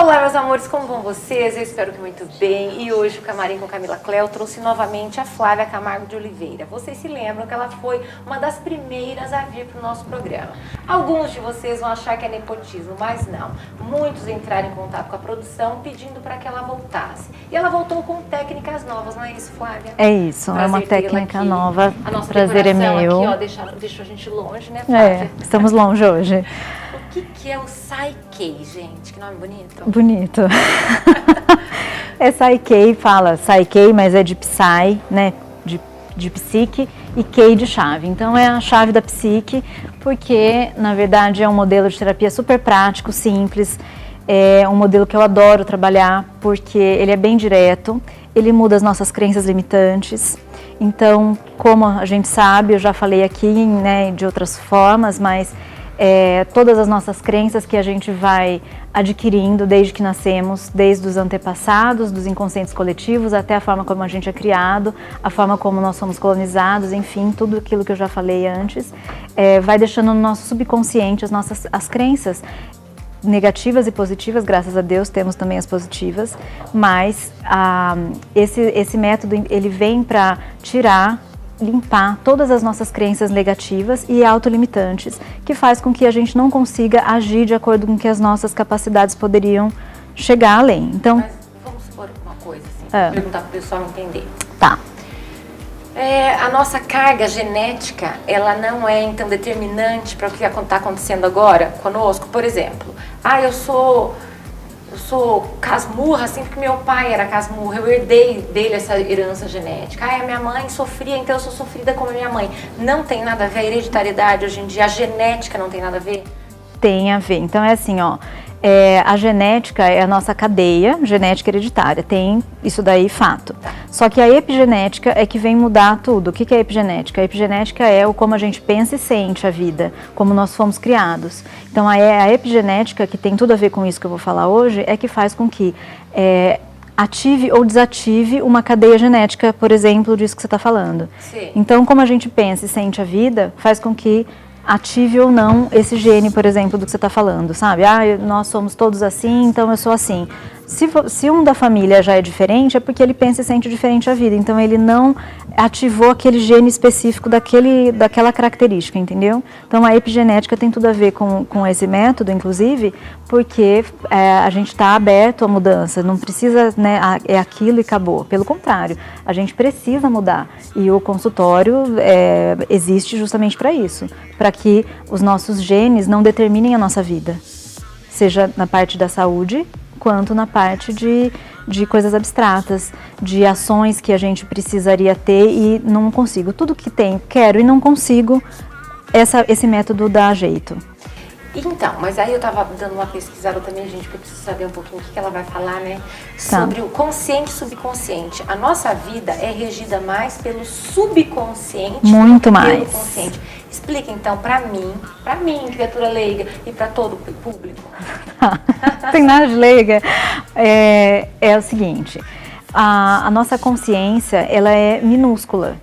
Olá, meus amores, como vão vocês? Eu espero que muito bem. E hoje o Camarim com Camila Cléo trouxe novamente a Flávia Camargo de Oliveira. Vocês se lembram que ela foi uma das primeiras a vir para o nosso programa. Alguns de vocês vão achar que é nepotismo, mas não. Muitos entraram em contato com a produção pedindo para que ela voltasse. E ela voltou com técnicas novas, não é isso, Flávia? É isso, é uma técnica nova. A nossa prazer é meu. Aqui, ó, deixou a gente longe, né, Flávia? Estamos longe hoje. O que é o Psy-K, gente? Que nome bonito. Bonito. É Psy-K, fala Psy-K, mas é de Psy, né? De psique, e K de chave. Então é a chave da psique, porque na verdade é um modelo de terapia super prático, simples. É um modelo que eu adoro trabalhar, porque ele é bem direto, ele muda as nossas crenças limitantes. Então, como a gente sabe, eu já falei aqui, né, de outras formas, mas todas as nossas crenças que a gente vai adquirindo desde que nascemos, desde os antepassados, dos inconscientes coletivos, até a forma como a gente é criado, a forma como nós somos colonizados, enfim, tudo aquilo que eu já falei antes, vai deixando no nosso subconsciente as crenças negativas e positivas. Graças a Deus temos também as positivas, mas esse método ele vem para limpar todas as nossas crenças negativas e autolimitantes, que faz com que a gente não consiga agir de acordo com que as nossas capacidades poderiam chegar além. Então, mas vamos supor uma coisa assim, perguntar para o pessoal entender. Tá. A nossa carga genética, ela não é então determinante para o que está acontecendo agora conosco? Por exemplo, eu sou casmurra, assim, porque meu pai era casmurra, eu herdei dele essa herança genética. A minha mãe sofria, então eu sou sofrida como a minha mãe. Não tem nada a ver, a hereditariedade hoje em dia, a genética não tem nada a ver? Tem a ver. Então é assim, ó, a genética é a nossa cadeia genética hereditária, tem isso daí fato. Só que a epigenética é que vem mudar tudo. O que é epigenética? A epigenética é o como a gente pensa e sente a vida, como nós fomos criados. Então a epigenética, que tem tudo a ver com isso que eu vou falar hoje, é que faz com que ative ou desative uma cadeia genética, por exemplo, disso que você está falando. Sim. Então como a gente pensa e sente a vida, faz com que ative ou não esse gene, por exemplo, do que você está falando, sabe? Nós somos todos assim, então eu sou assim. Se um da família já é diferente, é porque ele pensa e sente diferente a vida. Então ele não ativou aquele gene específico daquela característica, entendeu? Então a epigenética tem tudo a ver com esse método, inclusive, porque a gente está aberto à mudança, não precisa, né, é aquilo e acabou. Pelo contrário, a gente precisa mudar. E o consultório existe justamente para isso, para que os nossos genes não determinem a nossa vida, seja na parte da saúde, quanto na parte de coisas abstratas, de ações que a gente precisaria ter e não consigo. Tudo que quero e não consigo, esse método dá jeito. Então, mas aí eu tava dando uma pesquisada também, gente, porque eu preciso saber um pouquinho o que ela vai falar, né? Sobre o consciente e subconsciente. A nossa vida é regida mais pelo subconsciente do que pelo consciente. Explica então pra mim, criatura leiga, e pra todo o público. Não tem nada de leiga. É o seguinte, a nossa consciência, ela é minúscula.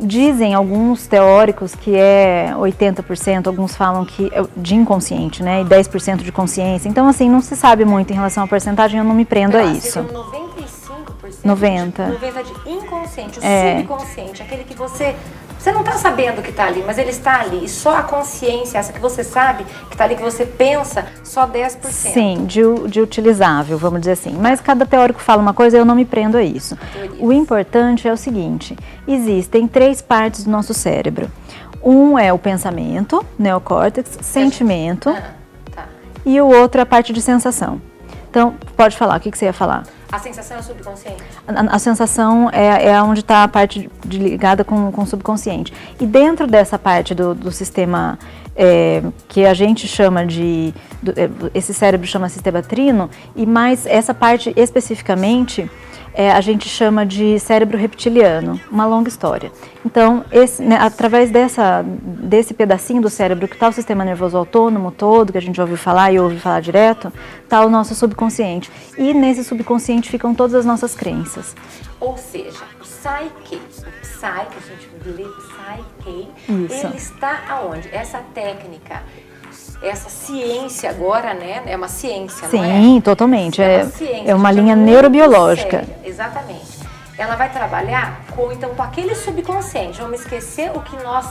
Dizem alguns teóricos que é 80%, alguns falam que de inconsciente, né, e 10% de consciência. Então, assim, não se sabe muito em relação à porcentagem, eu não me prendo a isso. 95%, 90% de inconsciente, o subconsciente, aquele que você não está sabendo que está ali, mas ele está ali. E só a consciência, essa que você sabe que está ali, que você pensa, só 10%. Sim, de utilizável, vamos dizer assim. Mas cada teórico fala uma coisa, eu não me prendo a isso. O importante é o seguinte, existem 3 partes do nosso cérebro. Um é o pensamento, neocórtex, sentimento, e o outro é a parte de sensação. Então, pode falar, o que você ia falar? A sensação é o subconsciente? A sensação é onde está a parte ligada com o subconsciente. E dentro dessa parte do sistema que a gente chama esse cérebro chama sistema trino, e mais essa parte especificamente a gente chama de cérebro reptiliano, uma longa história. Então, através desse pedacinho do cérebro que está o sistema nervoso autônomo todo, que a gente já ouviu falar e ouve falar direto, está o nosso subconsciente. E nesse subconsciente ficam todas as nossas crenças. Ou seja, o Psy-K, que a gente lê Psy-K, ele está aonde? Essa técnica essa ciência agora, né? É uma ciência, Sim, não é? Sim, totalmente. É uma linha neurobiológica. Séria, exatamente. Ela vai trabalhar com aquele subconsciente. Vamos esquecer o que nós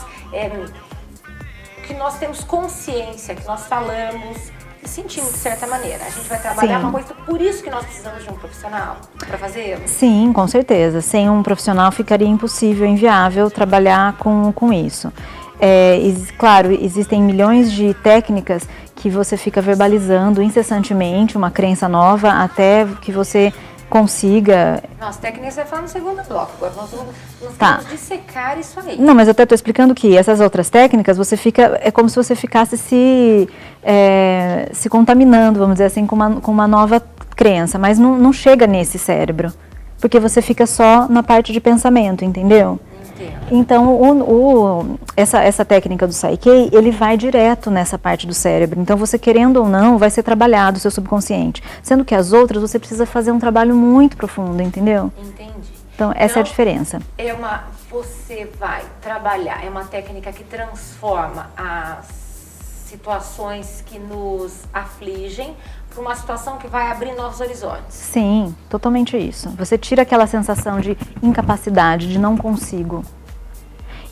temos consciência, que nós falamos e sentimos de certa maneira. A gente vai trabalhar uma coisa, por isso que nós precisamos de um profissional para fazer? Sim, com certeza. Sem um profissional ficaria impossível, inviável trabalhar com isso. Claro, existem milhões de técnicas que você fica verbalizando incessantemente, uma crença nova, até que você consiga... Nossa, técnicas vai falar no segundo bloco, agora nós vamos dissecar isso aí. Não, mas eu até estou explicando que essas outras técnicas, é como se você ficasse se contaminando, vamos dizer assim, com uma nova crença, mas não chega nesse cérebro, porque você fica só na parte de pensamento, entendeu? Então, essa técnica do Psyche, ele vai direto nessa parte do cérebro. Então, você querendo ou não, vai ser trabalhado o seu subconsciente. Sendo que as outras, você precisa fazer um trabalho muito profundo, entendeu? Entendi. Então, essa é a diferença. Você vai trabalhar, é uma técnica que transforma as situações que nos afligem para uma situação que vai abrir novos horizontes. Sim, totalmente isso. Você tira aquela sensação de incapacidade, de não consigo.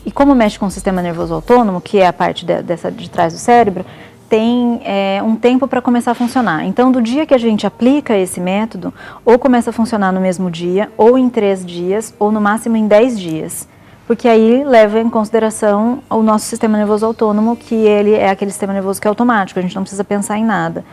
E como mexe com o sistema nervoso autônomo, que é a parte de trás do cérebro, tem um tempo para começar a funcionar. Então, do dia que a gente aplica esse método, ou começa a funcionar no mesmo dia, ou em 3 dias, ou no máximo em 10 dias. Porque aí leva em consideração o nosso sistema nervoso autônomo, que ele é aquele sistema nervoso que é automático, a gente não precisa pensar em nada.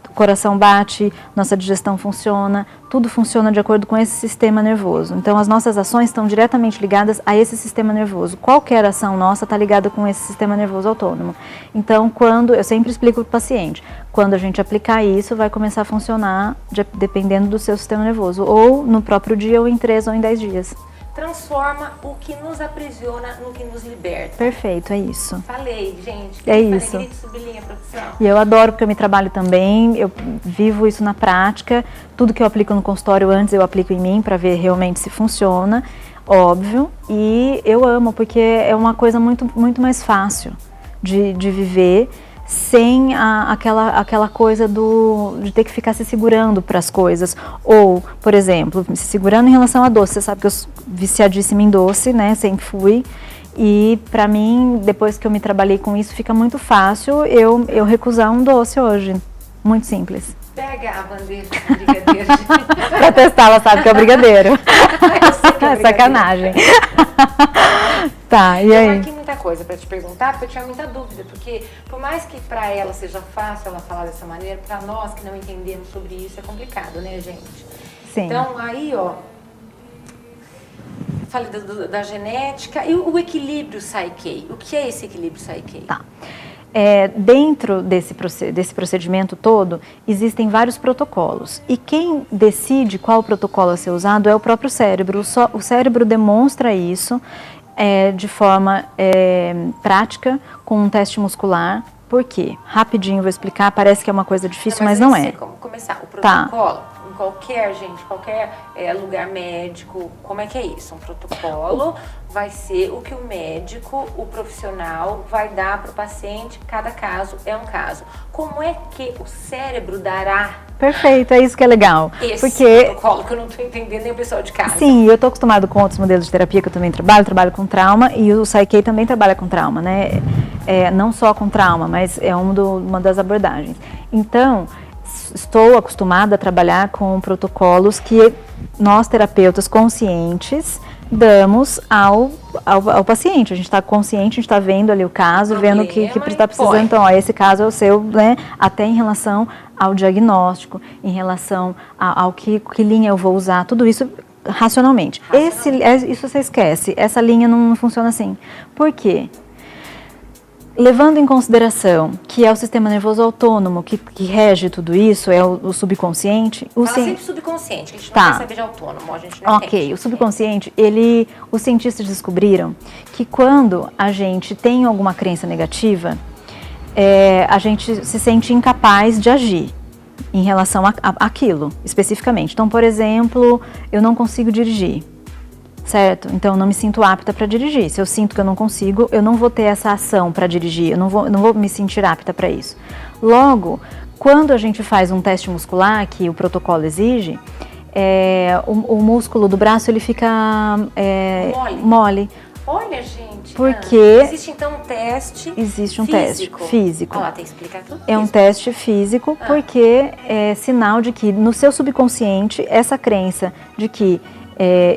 O coração bate, nossa digestão funciona, tudo funciona de acordo com esse sistema nervoso. Então, as nossas ações estão diretamente ligadas a esse sistema nervoso. Qualquer ação nossa está ligada com esse sistema nervoso autônomo. Então, eu sempre explico para o paciente, quando a gente aplicar isso, vai começar a funcionar dependendo do seu sistema nervoso, ou no próprio dia, ou em 3 ou em 10 dias. Transforma o que nos aprisiona no que nos liberta. Perfeito, é isso. Falei, gente. Isso. Grito, sublinha, produção. E eu adoro porque eu me trabalho também, eu vivo isso na prática. Tudo que eu aplico no consultório antes, eu aplico em mim para ver realmente se funciona, óbvio. E eu amo, porque é uma coisa muito, muito mais fácil de viver, sem aquela coisa de ter que ficar se segurando para as coisas. Ou, por exemplo, se segurando em relação a doce. Você sabe que eu sou viciadíssima em doce, né? Sempre fui. E para mim, depois que eu me trabalhei com isso, fica muito fácil eu recusar um doce hoje. Muito simples. Pega a bandeja de brigadeiro. Pra testar, ela sabe que é o brigadeiro. Eu sei que é brigadeiro. Sacanagem. Tá, e aí? Eu marquei muita coisa para te perguntar, porque eu tinha muita dúvida, porque por mais que para ela seja fácil ela falar dessa maneira, para nós que não entendemos sobre isso é complicado, né, gente? Sim. Então, aí, falei da genética e o equilíbrio Psyche. O que é esse equilíbrio Psyche? Tá. Dentro desse procedimento todo, existem vários protocolos. E quem decide qual protocolo a ser usado é o próprio cérebro. O cérebro demonstra isso de forma prática, com um teste muscular. Por quê? Rapidinho vou explicar, parece que é uma coisa difícil, mas não é. Como começar o protocolo? Tá. Em qualquer lugar médico, como é que é isso? Um protocolo vai ser o que o médico, o profissional, vai dar para o paciente, cada caso é um caso. Como é que o cérebro dará? Perfeito, é isso que é legal. Esse protocolo que eu não estou entendendo nem o pessoal de casa. Sim, eu estou acostumado com outros modelos de terapia que eu também trabalho com trauma, e o Psyche também trabalha com trauma, né? Não só com trauma, mas é uma das abordagens. Então, estou acostumada a trabalhar com protocolos que nós, terapeutas conscientes, damos ao paciente. A gente está consciente, a gente está vendo ali o caso, vendo o que está precisando. Então, esse caso é o seu, né? Até em relação ao diagnóstico, em relação ao que linha eu vou usar, tudo isso racionalmente. Isso você esquece, essa linha não funciona assim. Por quê? Levando em consideração que é o sistema nervoso autônomo que rege tudo isso, é o subconsciente. Fala sempre subconsciente, a gente não quer saber de autônomo, a gente não entende. O subconsciente, os cientistas descobriram que quando a gente tem alguma crença negativa, a gente se sente incapaz de agir em relação àquilo, especificamente. Então, por exemplo, eu não consigo dirigir. certo? Então eu não me sinto apta para dirigir. Se eu sinto que eu não consigo, eu não vou ter essa ação para dirigir, eu não vou me sentir apta para isso. Logo, quando a gente faz um teste muscular, que o protocolo exige, o músculo do braço ele fica mole. Olha, gente. Porque existe então um teste Existe um físico. teste físico. Olha lá, tem que explicar tudo É um isso. teste físico porque é sinal de que no seu subconsciente essa crença de que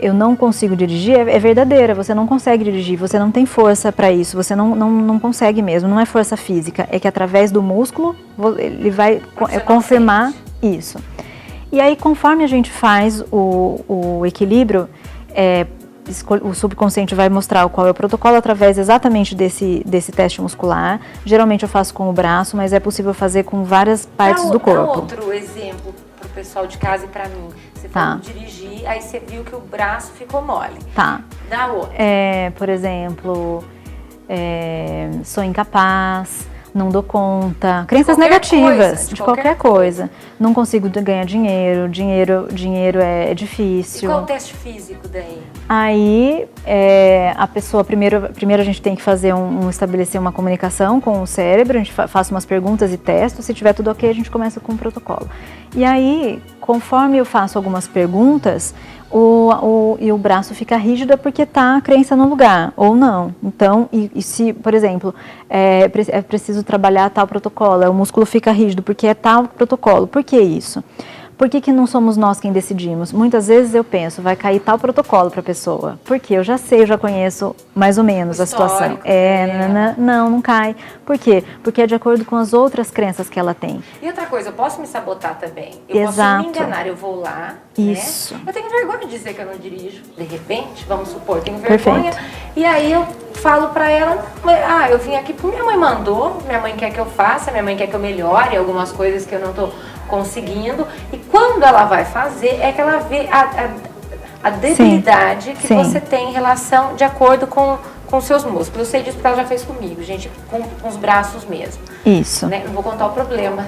eu não consigo dirigir é verdadeira. Você não consegue dirigir, você não tem força para isso, você não consegue mesmo, não é força física, é que através do músculo ele vai confirmar isso. E aí, conforme a gente faz o equilíbrio, o subconsciente vai mostrar qual é o protocolo através exatamente desse teste muscular. Geralmente eu faço com o braço, mas é possível fazer com várias partes do corpo. Dá outro exemplo para o pessoal de casa e para mim. Você foi dirigir, aí você viu que o braço ficou mole. Tá. Dá outro. Por exemplo, sou incapaz, não dou conta, crenças negativas de qualquer coisa. Não consigo ganhar dinheiro é difícil. E qual o teste físico daí? Aí a pessoa, primeiro a gente tem que fazer estabelecer uma comunicação com o cérebro, a gente faz umas perguntas e testa, se tiver tudo ok a gente começa com o protocolo. E aí, conforme eu faço algumas perguntas, o braço fica rígido porque está a crença no lugar, ou não. Então, e se, por exemplo, é preciso trabalhar tal protocolo, o músculo fica rígido porque é tal protocolo. Por que isso? Por que não somos nós quem decidimos? Muitas vezes eu penso, vai cair tal protocolo para a pessoa. Porque eu já sei, eu já conheço mais ou menos a situação. Não cai. Por quê? Porque é de acordo com as outras crenças que ela tem. E outra coisa, eu posso me sabotar também. Eu Exato. posso me enganar, eu vou lá, isso. Eu tenho vergonha de dizer que eu não dirijo. De repente, vamos supor, tenho vergonha. Perfeito. E aí eu falo pra ela, eu vim aqui porque minha mãe mandou, minha mãe quer que eu faça, minha mãe quer que eu melhore algumas coisas que eu não tô conseguindo, e quando ela vai fazer é que ela vê a debilidade que você tem em relação de acordo com seus músculos. Eu sei disso porque ela já fez comigo, gente, com os braços mesmo. Isso. Né? Não vou contar o problema.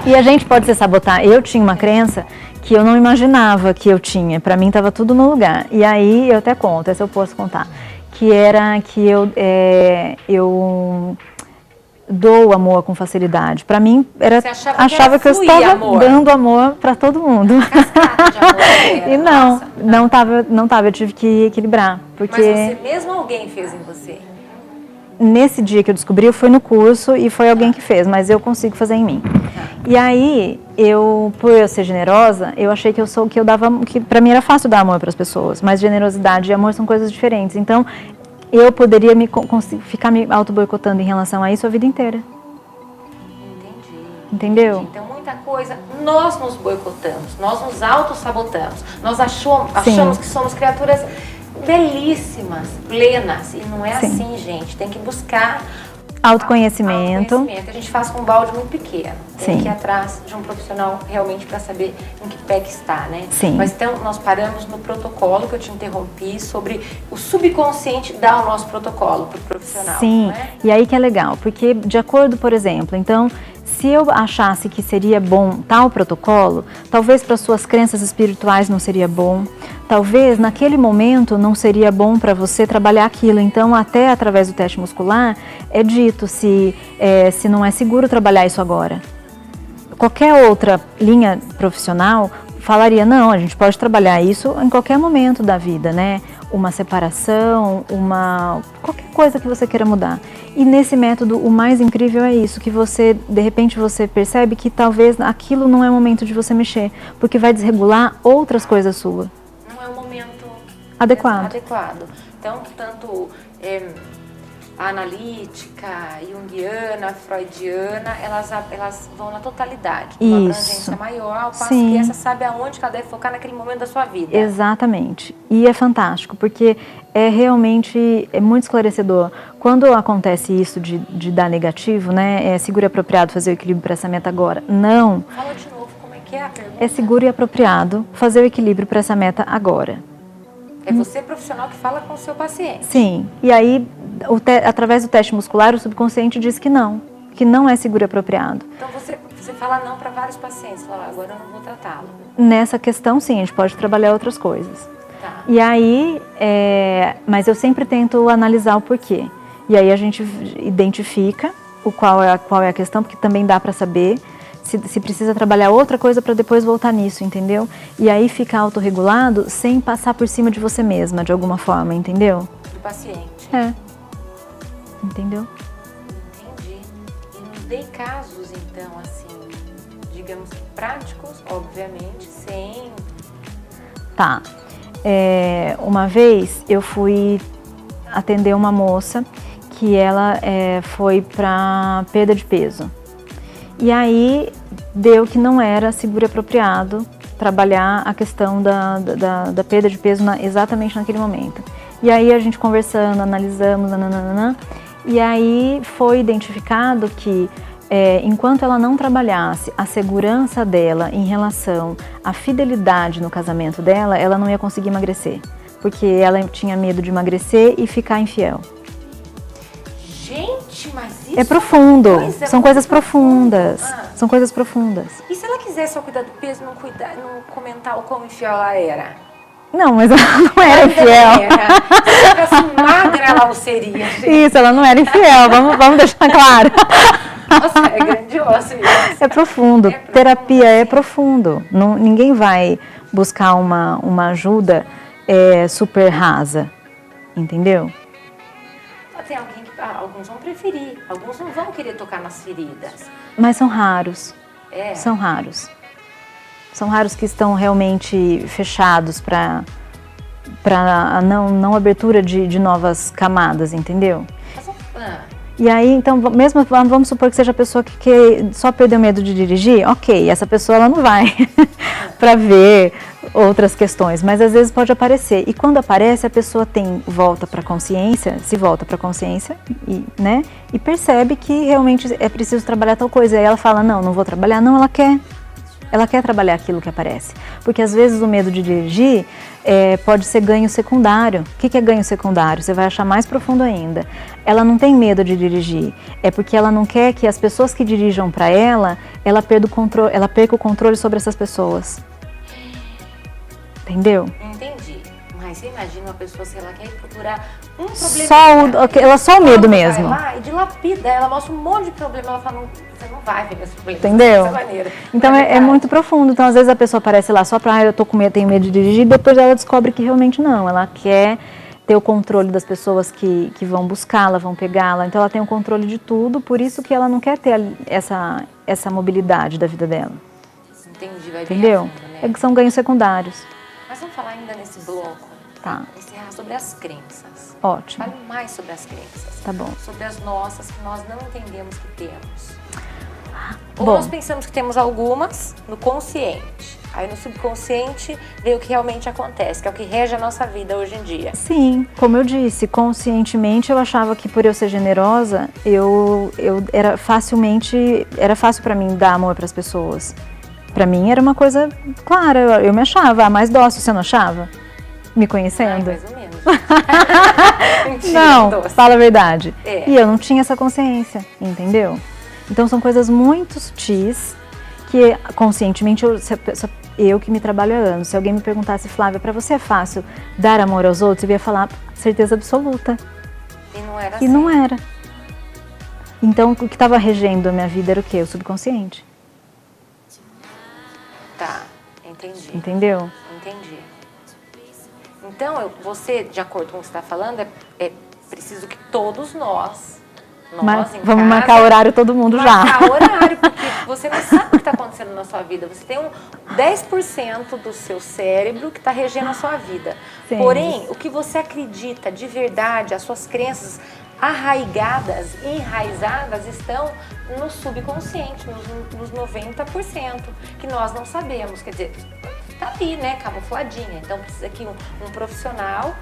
E a gente pode se sabotar. Eu tinha uma crença que eu não imaginava que eu tinha, pra mim tava tudo no lugar. E aí eu até conto, essa eu posso contar, que era que eu dou amor com facilidade. Para mim, achava que eu estava dando amor para todo mundo. E não tava, eu tive que equilibrar. Porque mas você mesmo ou alguém fez em você? Nesse dia que eu descobri, eu fui no curso e foi alguém que fez, mas eu consigo fazer em mim. E aí, por eu ser generosa, eu achei que para mim era fácil dar amor para as pessoas, mas generosidade e amor são coisas diferentes. Então, eu poderia ficar me auto-boicotando em relação a isso a vida inteira. Entendi. Entendeu? Então, muita coisa, nós nos boicotamos, nós nos auto-sabotamos. Nós achamos que somos criaturas belíssimas, plenas. E não é assim, gente. Tem que buscar autoconhecimento. A gente faz com um balde muito pequeno. Tem que ir atrás de um profissional realmente para saber em que pé que está, né? Sim. Mas então, nós paramos no protocolo que eu te interrompi sobre o subconsciente dar o nosso protocolo para o profissional. Sim, né? E aí que é legal, porque de acordo, por exemplo, então, se eu achasse que seria bom tal protocolo, talvez para suas crenças espirituais não seria bom, talvez naquele momento não seria bom para você trabalhar aquilo. Então, até através do teste muscular, é dito se não é seguro trabalhar isso agora. Qualquer outra linha profissional falaria, não, a gente pode trabalhar isso em qualquer momento da vida, né? Uma separação, qualquer coisa que você queira mudar. E nesse método, o mais incrível é isso, que de repente você percebe que talvez aquilo não é o momento de você mexer, porque vai desregular outras coisas suas. Não é o momento adequado. Então, tanto a analítica, junguiana, freudiana, elas vão na totalidade, uma abrangência maior, ao passo que essa sabe aonde que ela deve focar naquele momento da sua vida. Exatamente. E é fantástico, porque realmente muito esclarecedor. Quando acontece isso de dar negativo, né, é seguro e apropriado fazer o equilíbrio para essa meta agora? Não. Fala de novo, como é que é a pergunta? É seguro e apropriado fazer o equilíbrio para essa meta agora. É você profissional que fala com o seu paciente. Sim, e aí através do teste muscular o subconsciente diz que não é seguro e apropriado. Então você fala não para vários pacientes, fala agora eu não vou tratá-lo. Nessa questão sim, a gente pode trabalhar outras coisas. Tá. E aí, mas eu sempre tento analisar o porquê. E aí a gente identifica qual é a questão, porque também dá para saber se precisa trabalhar outra coisa para depois voltar nisso, entendeu? E aí fica autorregulado sem passar por cima de você mesma, de alguma forma, entendeu? Do paciente. Entendeu? Entendi. E nos dei casos, então, assim, digamos que práticos, obviamente, sem... Tá. Uma vez eu fui atender uma moça que ela foi para perda de peso. E aí deu que não era seguro e apropriado trabalhar a questão da perda de peso exatamente naquele momento. E aí a gente conversando, analisamos, nananana, e aí foi identificado que enquanto ela não trabalhasse a segurança dela em relação à fidelidade no casamento dela, ela não ia conseguir emagrecer. Porque ela tinha medo de emagrecer e ficar infiel. Gente, mas isso é profundo, são coisas profundas. profundas. São coisas profundas. E se ela quiser só cuidar do peso, não comentar o quão infiel ela era? Não, mas ela não era infiel. Se ela fosse magra, ela não seria, gente. Isso, ela não era infiel, vamos deixar claro. Nossa, é grandioso isso. É profundo, terapia é profundo. Ninguém vai buscar uma ajuda super rasa, entendeu? Tem alguém que alguns vão preferir, alguns não vão querer tocar nas feridas. Mas são raros. É. São raros. São raros que estão realmente fechados para a não abertura de novas camadas, entendeu? E aí, então, mesmo vamos supor que seja a pessoa que só perdeu medo de dirigir, ok, essa pessoa ela não vai para ver outras questões, mas às vezes pode aparecer. E quando aparece, a pessoa volta para a consciência, e percebe que realmente é preciso trabalhar tal coisa. Aí ela fala, não vou trabalhar, não, ela quer trabalhar aquilo que aparece. Porque às vezes o medo de dirigir pode ser ganho secundário. O que é ganho secundário? Você vai achar mais profundo ainda. Ela não tem medo de dirigir, é porque ela não quer que as pessoas que dirijam para ela perca o controle sobre essas pessoas. Entendeu? Entendi. Mas você imagina uma pessoa, sei lá, quer procurar um problema. Só o medo mesmo. Vai lá e dilapida, ela mostra um monte de problema, ela fala, você não vai ver esse problema. Entendeu? Dessa maneira. Então é muito profundo. Então às vezes a pessoa aparece lá só para, eu tô com medo, tenho medo de dirigir, e depois ela descobre que realmente não. Ela quer ter o controle das pessoas que vão buscá-la, vão pegá-la. Então ela tem o controle de tudo, por isso que ela não quer ter essa mobilidade da vida dela. Entendi, vai entendeu? Fundo, né? São ganhos secundários. Mas vamos falar ainda nesse bloco. Tá. Encerrar sobre as crenças. Ótimo. Fale mais sobre as crenças. Tá bom. Sobre as nossas que nós não entendemos que temos. Ou Bom, nós pensamos que temos algumas no consciente. Aí no subconsciente vê o que realmente acontece, que é o que rege a nossa vida hoje em dia. Sim, como eu disse, conscientemente eu achava que por eu ser generosa, era fácil para mim dar amor para as pessoas. Para mim era uma coisa clara, eu me achava a mais dócil, você não achava? Me conhecendo? Mais ou menos. Mentira, não, doce. fala a verdade. E eu não tinha essa consciência, entendeu? Então são coisas muito sutis que conscientemente eu que me trabalho há anos. Se alguém me perguntasse, Flávia, para você é fácil dar amor aos outros? Eu ia falar, certeza absoluta. E não era que assim. não era. Então o que estava regendo a minha vida era o quê? O subconsciente. Tá, entendi. Entendeu? Entendi. Então, você, de acordo com o que você está falando, é preciso que todos nós vamos marcar horário todo mundo já. Marcar horário, porque você não sabe o que está acontecendo na sua vida. Você tem 10% do seu cérebro que está regendo a sua vida. Sim. Porém, o que você acredita de verdade, as suas crenças arraigadas, enraizadas, estão no subconsciente, nos 90%, que nós não sabemos. Quer dizer, está ali, né, camufladinha. Então, precisa que um profissional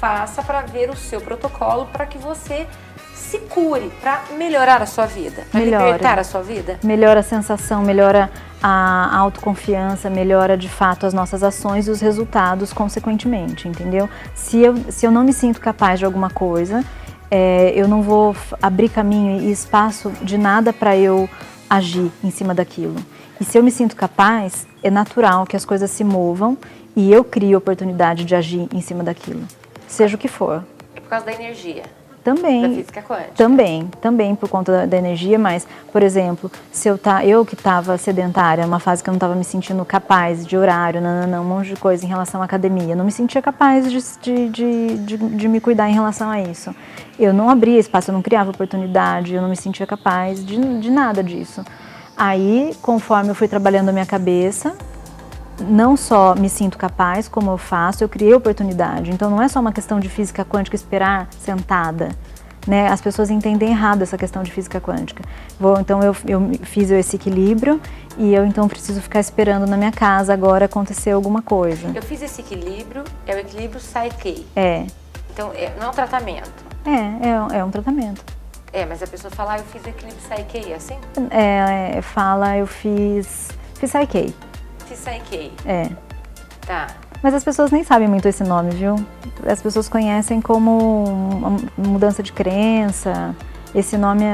faça para ver o seu protocolo para que você se cure, para melhorar a sua vida, para libertar a sua vida. Melhora a sensação, melhora a autoconfiança, melhora de fato as nossas ações e os resultados consequentemente, entendeu? Se eu não me sinto capaz de alguma coisa, eu não vou abrir caminho e espaço de nada para eu agir em cima daquilo. E se eu me sinto capaz, é natural que as coisas se movam e eu crio oportunidade de agir em cima daquilo, seja o que for. É por causa da energia. Também, da física quântica. Também por conta da energia, mas, por exemplo, se eu que estava sedentária, uma fase que eu não estava me sentindo capaz de horário, um monte de coisa em relação à academia, não me sentia capaz de me cuidar em relação a isso. Eu não abria espaço, eu não criava oportunidade, eu não me sentia capaz de nada disso. Aí, conforme eu fui trabalhando a minha cabeça, não só me sinto capaz, como eu faço, eu criei oportunidade. Então não é só uma questão de física quântica esperar sentada, né? As pessoas entendem errado essa questão de física quântica. Então eu fiz esse equilíbrio e eu então preciso ficar esperando na minha casa agora acontecer alguma coisa. Eu fiz esse equilíbrio, é o equilíbrio Psyche. Então não é um tratamento. É um tratamento. Mas a pessoa fala, eu fiz o equilíbrio Psyche, é assim? Fala, eu fiz Psyche. Psyche. Tá. Mas as pessoas nem sabem muito esse nome, viu? As pessoas conhecem como uma mudança de crença. Esse nome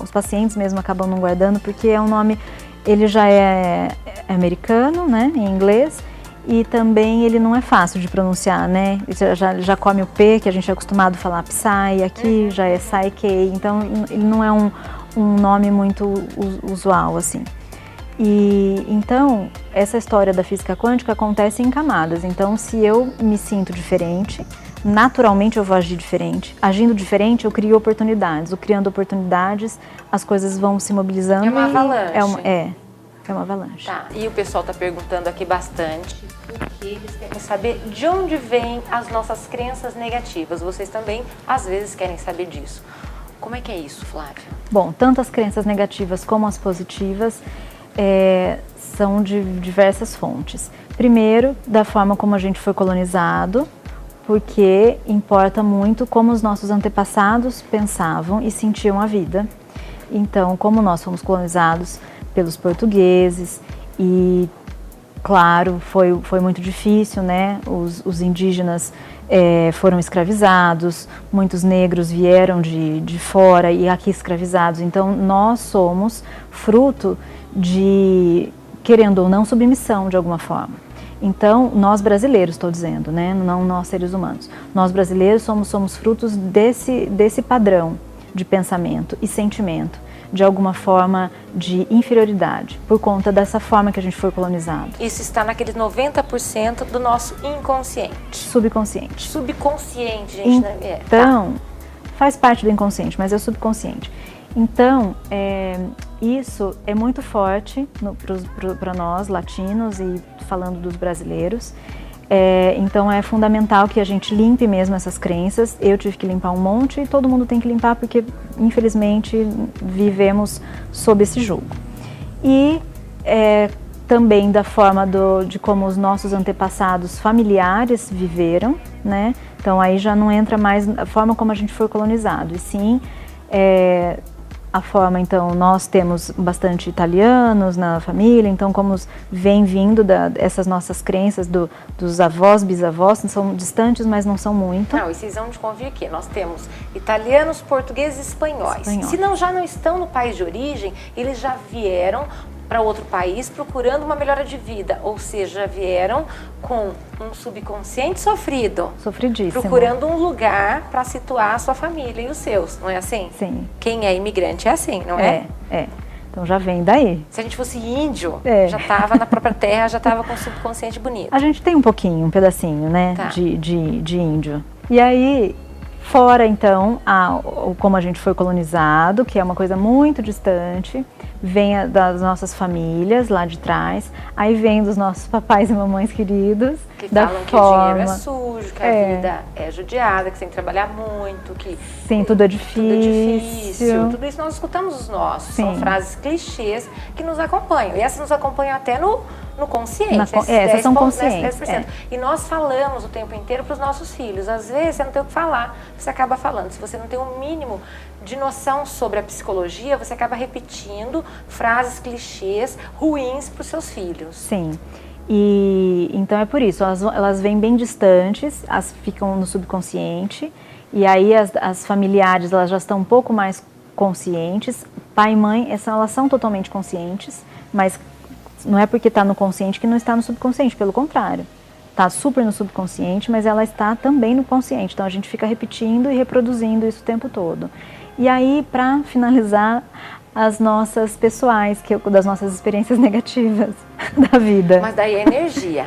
os pacientes mesmo acabam não guardando, porque é um nome, ele já é americano, né, em inglês, e também ele não é fácil de pronunciar, né? Já come o P, que a gente é acostumado a falar Psy, aqui já é Psyche, então ele não é um nome muito usual, assim. E então, essa história da física quântica acontece em camadas. Então, se eu me sinto diferente, naturalmente eu vou agir diferente. Agindo diferente, eu crio oportunidades. Criando oportunidades, as coisas vão se mobilizando. É uma avalanche. É uma avalanche. Tá. E o pessoal está perguntando aqui bastante, porque eles querem saber de onde vêm as nossas crenças negativas. Vocês também, às vezes, querem saber disso. Como é que é isso, Flávia? Bom, tanto as crenças negativas como as positivas são de diversas fontes. Primeiro, da forma como a gente foi colonizado, porque importa muito como os nossos antepassados pensavam e sentiam a vida. Então, como nós fomos colonizados pelos portugueses e, claro, foi muito difícil, né? Os indígenas foram escravizados, muitos negros vieram de fora e aqui escravizados. Então, nós somos fruto de, querendo ou não, submissão de alguma forma. Então, nós brasileiros, estou dizendo, né? Não nós seres humanos. Nós brasileiros somos frutos desse padrão de pensamento e sentimento, de alguma forma de inferioridade, por conta dessa forma que a gente foi colonizado. Isso está naqueles 90% do nosso inconsciente. Subconsciente. Subconsciente, gente. Então, faz parte do inconsciente, mas é o subconsciente. Então, isso é muito forte para nós, latinos, e falando dos brasileiros. Então, é fundamental que a gente limpe mesmo essas crenças. Eu tive que limpar um monte e todo mundo tem que limpar, porque, infelizmente, vivemos sob esse jugo. E também da forma de como os nossos antepassados familiares viveram, né? Então, aí já não entra mais a forma como a gente foi colonizado, e sim a forma, então, nós temos bastante italianos na família, então como vem vindo essas nossas crenças dos avós, bisavós, são distantes, mas não são muito. Não, e vocês vão de convir que nós temos italianos, portugueses e espanhóis. Se já não estão no país de origem, eles já vieram para outro país procurando uma melhora de vida, ou seja, vieram com um subconsciente sofrido. Sofridíssimo. Procurando um lugar para situar a sua família e os seus, não é assim? Sim. Quem é imigrante é assim, não é? Então já vem daí. Se a gente fosse índio, já estava na própria terra, já estava com o subconsciente bonito. A gente tem um pedacinho, né, tá, de índio. E aí, fora então, como a gente foi colonizado, que é uma coisa muito distante, vem das nossas famílias lá de trás, aí vem dos nossos papais e mamães queridos. Que falam que o dinheiro é sujo, que a vida é judiada, que você tem que trabalhar muito, que sim, tudo é difícil. Tudo isso nós escutamos os nossos. Sim. São frases clichês que nos acompanham. E essas nos acompanham até no consciente. Essas são conscientes. 10%. E nós falamos o tempo inteiro para os nossos filhos. Às vezes você não tem o que falar, você acaba falando. Se você não tem um mínimo de noção sobre a psicologia, você acaba repetindo frases clichês ruins para os seus filhos. Sim. E então é por isso, elas vêm bem distantes, ficam no subconsciente, e aí as familiares elas já estão um pouco mais conscientes. Pai e mãe, elas são totalmente conscientes, mas não é porque está no consciente que não está no subconsciente, pelo contrário. Está super no subconsciente, mas ela está também no consciente. Então a gente fica repetindo e reproduzindo isso o tempo todo. E aí, para finalizar, as nossas pessoais, das nossas experiências negativas da vida. Mas daí é energia.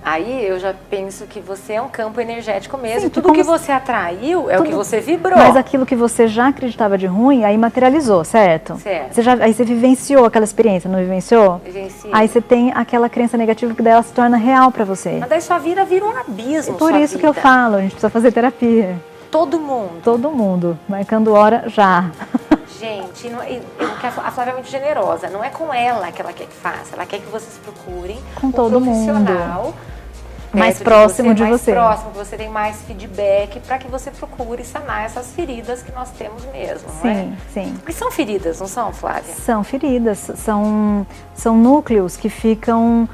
Aí eu já penso que você é um campo energético mesmo. Sim, e tudo que você atraiu é o que você vibrou. Mas aquilo que você já acreditava de ruim, aí materializou, certo? Certo. Aí você vivenciou aquela experiência, não vivenciou? Vivenciei. Aí você tem aquela crença negativa que daí ela se torna real pra você. Mas daí sua vida vira um abismo. Por isso que eu falo, a gente precisa fazer terapia. Todo mundo. Todo mundo. Marcando hora já. Gente, a Flávia é muito generosa. Não é com ela que ela quer que faça. Ela quer que vocês procurem com todo profissional mundo. Mais próximo de você. Mais próximo, que você tem mais feedback para que você procure sanar essas feridas que nós temos mesmo, não é? Sim, sim. E são feridas, não são, Flávia? São feridas, são núcleos que ficam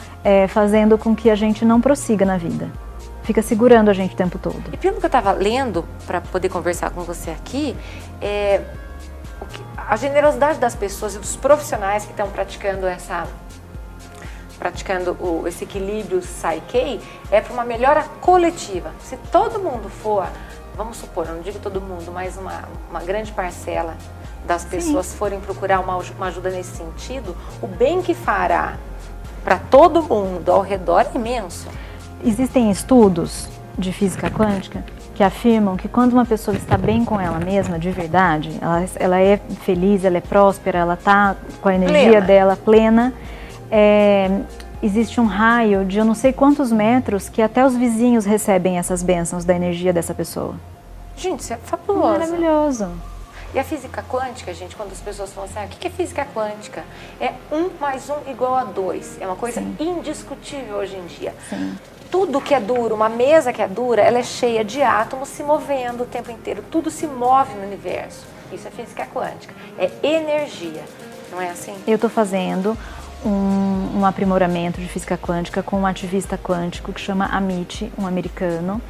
fazendo com que a gente não prossiga na vida. Fica segurando a gente o tempo todo. E pelo que eu estava lendo, para poder conversar com você aqui, a generosidade das pessoas e dos profissionais que estão praticando esse equilíbrio Psyche é para uma melhora coletiva. Se todo mundo for, vamos supor, eu não digo todo mundo, mas uma grande parcela das pessoas forem procurar uma ajuda nesse sentido, o bem que fará para todo mundo ao redor é imenso. Existem estudos de física quântica que afirmam que quando uma pessoa está bem com ela mesma, de verdade, ela é feliz, ela é próspera, ela está com a energia dela plena, existe um raio de eu não sei quantos metros que até os vizinhos recebem essas bênçãos da energia dessa pessoa. Gente, isso é fabuloso. Maravilhoso. E a física quântica, gente, quando as pessoas falam assim, o que é física quântica? É 1 mais 1 igual a 2. É uma coisa indiscutível hoje em dia. Sim. Tudo que é duro, uma mesa que é dura, ela é cheia de átomos se movendo o tempo inteiro. Tudo se move no universo. Isso é física quântica. É energia. Não é assim? Eu estou fazendo um aprimoramento de física quântica com um ativista quântico que chama Amit, um americano.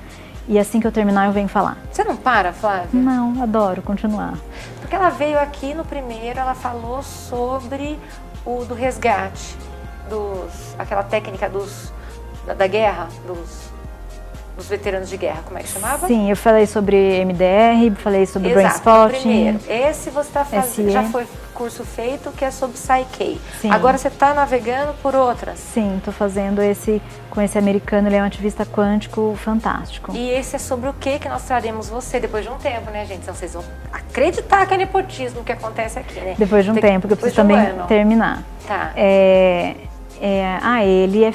E assim que eu terminar eu venho falar. Você não para, Flávia? Não, adoro continuar. Porque ela veio aqui no primeiro, ela falou sobre o do resgate, aquela técnica da guerra, dos veteranos de guerra, como é que chamava? Sim, eu falei sobre MDR, falei sobre Brain Spotting. Primeiro, esse você está fazendo, já foi curso feito, que é sobre Psyche. Sim. Agora você está navegando por outras. Sim, estou fazendo com esse americano, ele é um ativista quântico fantástico. E esse é sobre o que nós traremos você depois de um tempo, né, gente? Então vocês vão acreditar que é nepotismo que acontece aqui, né? Depois de um tempo, que eu preciso também terminar. Tá.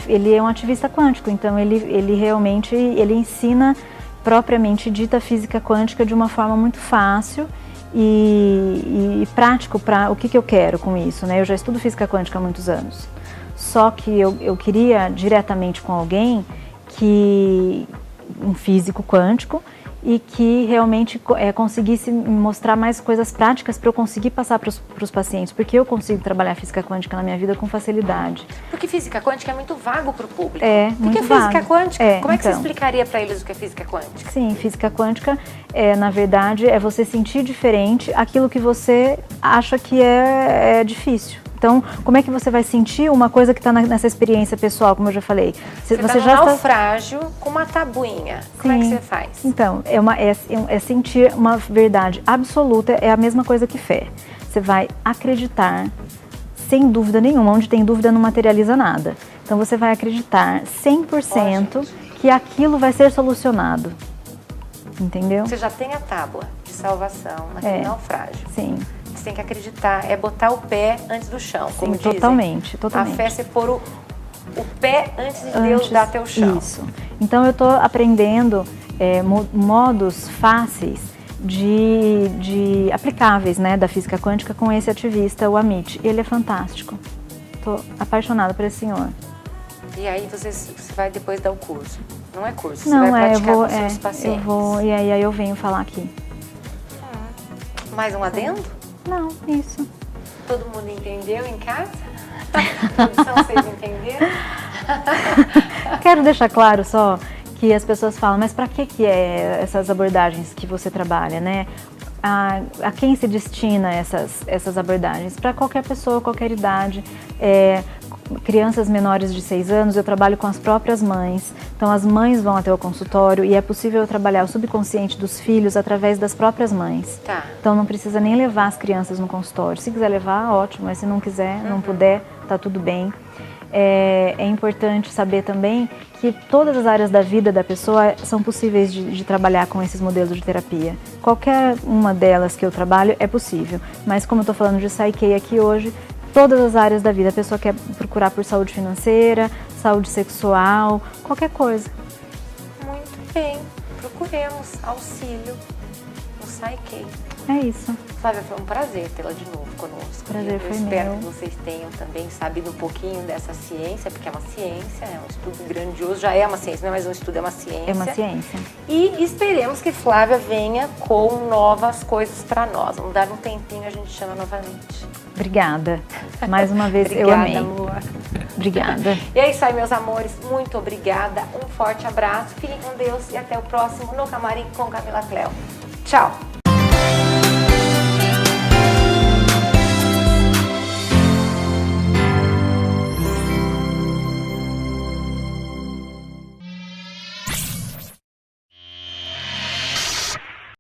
Ele é um ativista quântico, então ele realmente ensina propriamente dita física quântica de uma forma muito fácil e prático para o que eu quero com isso, né? Eu já estudo física quântica há muitos anos, só que eu queria diretamente com alguém um físico quântico, e que realmente conseguisse me mostrar mais coisas práticas para eu conseguir passar para os pacientes, porque eu consigo trabalhar física quântica na minha vida com facilidade. Porque física quântica é muito vago para o público. O que é física quântica? Como é que então, você explicaria para eles o que é física quântica? Sim, física quântica, na verdade, é você sentir diferente aquilo que você acha que é difícil. Então, como é que você vai sentir uma coisa que está nessa experiência pessoal, como eu já falei? Você já está naufrágio com uma tabuinha. Como é que você faz? Então, é sentir uma verdade absoluta, é a mesma coisa que fé. Você vai acreditar, sem dúvida nenhuma, onde tem dúvida não materializa nada. Então, você vai acreditar 100% que aquilo vai ser solucionado. Entendeu? Você já tem a tábua de salvação naquele naufrágio. Sim. Você tem que acreditar, é botar o pé antes do chão, como dizem. Totalmente. A fé é você pôr o pé antes de Deus dar teu chão. Isso. Então eu estou aprendendo modos fáceis de aplicáveis, né, da física quântica com esse ativista, o Amit. Ele é fantástico. Estou apaixonada por esse senhor. E aí você vai depois dar o curso. Não é curso, não, você vai praticar com seus pacientes. E aí eu venho falar aqui. Mais um adendo? Não, isso. Todo mundo entendeu em casa? Produção, vocês entenderam? Quero deixar claro só que as pessoas falam, mas para que é essas abordagens que você trabalha, né? a quem se destina essas abordagens? Para qualquer pessoa, qualquer idade. Crianças menores de 6 anos, eu trabalho com as próprias mães. Então as mães vão até o consultório e é possível trabalhar o subconsciente dos filhos através das próprias mães. Tá. Então não precisa nem levar as crianças no consultório. Se quiser levar, ótimo, mas se não quiser, não puder, tá tudo bem. É importante saber também que todas as áreas da vida da pessoa são possíveis de trabalhar com esses modelos de terapia. Qualquer uma delas que eu trabalho é possível, mas como eu estou falando de Psyche aqui hoje, todas as áreas da vida, a pessoa quer procurar por saúde financeira, saúde sexual, qualquer coisa. Muito bem, procuremos auxílio no Psyche. É isso. Flávia, foi um prazer tê-la de novo conosco. Prazer foi espero meu. que vocês tenham também sabido um pouquinho dessa ciência, porque é uma ciência, é um estudo grandioso, já é uma ciência, não é mais um estudo, é uma ciência. É uma ciência. E esperemos que Flávia venha com novas coisas para nós. Vamos dar um tempinho, a gente chama novamente. Obrigada. Mais uma vez, Obrigada, eu amei. amor. Obrigada. E é isso aí, meus amores. Muito obrigada. Um forte abraço. Fiquem com Deus e até o próximo No Camarim com Camila Cléo. Tchau.